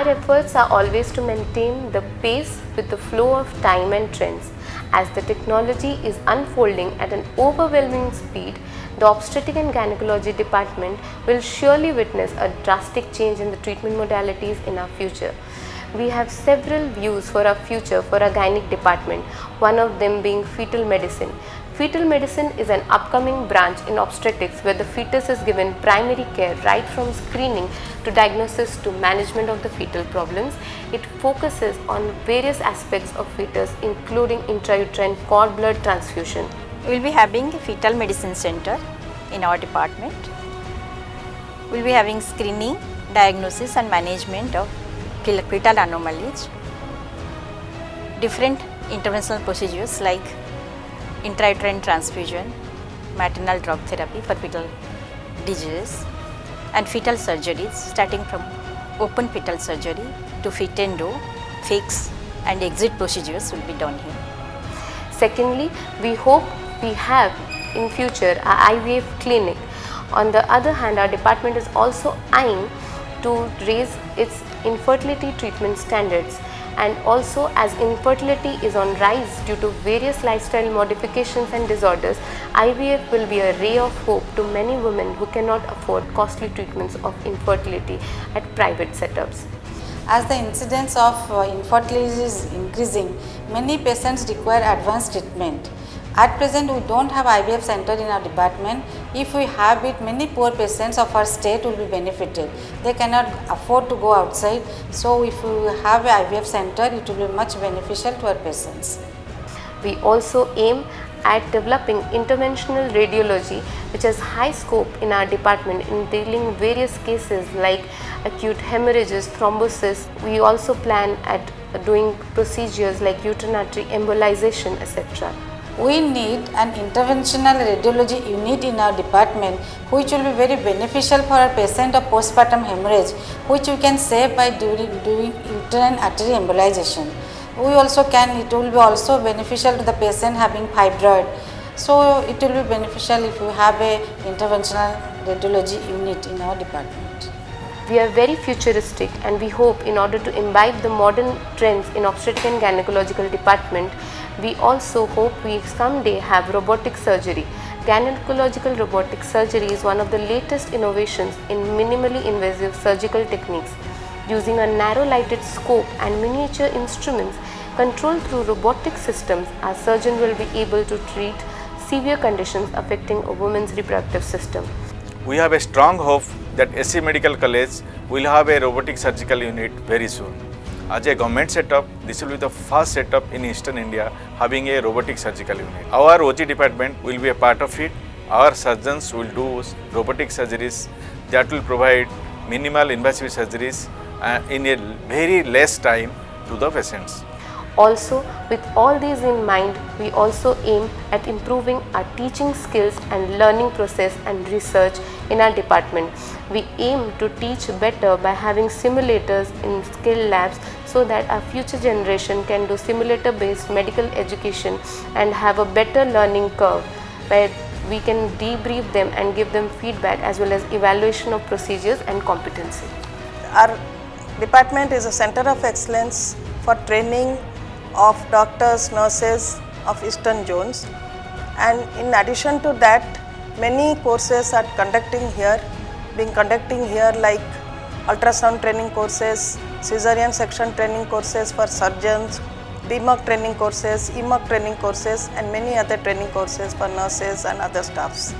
Our efforts are always to maintain the pace with the flow of time and trends. As the technology is unfolding at an overwhelming speed, the Obstetrics and Gynaecology department will surely witness a drastic change in the treatment modalities in our future. We have several views for our future for our gynec department, one of them being fetal medicine. Fetal medicine is an upcoming branch in obstetrics where the fetus is given primary care right from screening to diagnosis to management of the fetal problems. It focuses on various aspects of fetus including intrauterine cord blood transfusion. We will be having a fetal medicine center in our department. We will be having screening, diagnosis and management of fetal anomalies, different interventional procedures like intrauterine transfusion, maternal drug therapy for fetal diseases and fetal surgeries starting from open fetal surgery to fitendo, fix and exit procedures will be done here. Secondly, we hope we have in future our IVF clinic. On the other hand, our department is also eyeing to raise its infertility treatment standards, and also as infertility is on rise due to various lifestyle modifications and disorders, IVF will be a ray of hope to many women who cannot afford costly treatments of infertility at private setups. As the incidence of infertility is increasing, many patients require advanced treatment. At present, we don't have IVF center in our department. If we have it, many poor patients of our state will be benefited. They cannot afford to go outside. So, if we have an IVF center, it will be much beneficial to our patients. We also aim at developing interventional radiology, which has high scope in our department in dealing various cases like acute hemorrhages, thrombosis. We also plan at doing procedures like uterine embolization, etc. We need an interventional radiology unit in our department which will be very beneficial for a patient of postpartum hemorrhage, which we can save by doing uterine artery embolization. We also it will be also beneficial to the patient having fibroid. So it will be beneficial if we have a interventional radiology unit in our department. We are very futuristic and we hope in order to imbibe the modern trends in obstetric and gynecological department, we also hope we someday have robotic surgery. Gynecological robotic surgery is one of the latest innovations in minimally invasive surgical techniques. Using a narrow lighted scope and miniature instruments controlled through robotic systems, our surgeon will be able to treat severe conditions affecting a woman's reproductive system. We have a strong hope that SC Medical College will have a robotic surgical unit very soon. As a government setup, this will be the first setup in Eastern India having a robotic surgical unit. Our OG department will be a part of it. Our surgeons will do robotic surgeries that will provide minimal invasive surgeries in a very less time to the patients. Also, with all these in mind, we also aim at improving our teaching skills and learning process and research in our department. We aim to teach better by having simulators in skill labs so that our future generation can do simulator based medical education and have a better learning curve where we can debrief them and give them feedback as well as evaluation of procedures and competency. Our department is a center of excellence for training of doctors, nurses of Eastern zones, and in addition to that, many courses are being conducting here like ultrasound training courses, cesarean section training courses for surgeons, BMUC training courses, EMUC training courses and many other training courses for nurses and other staffs.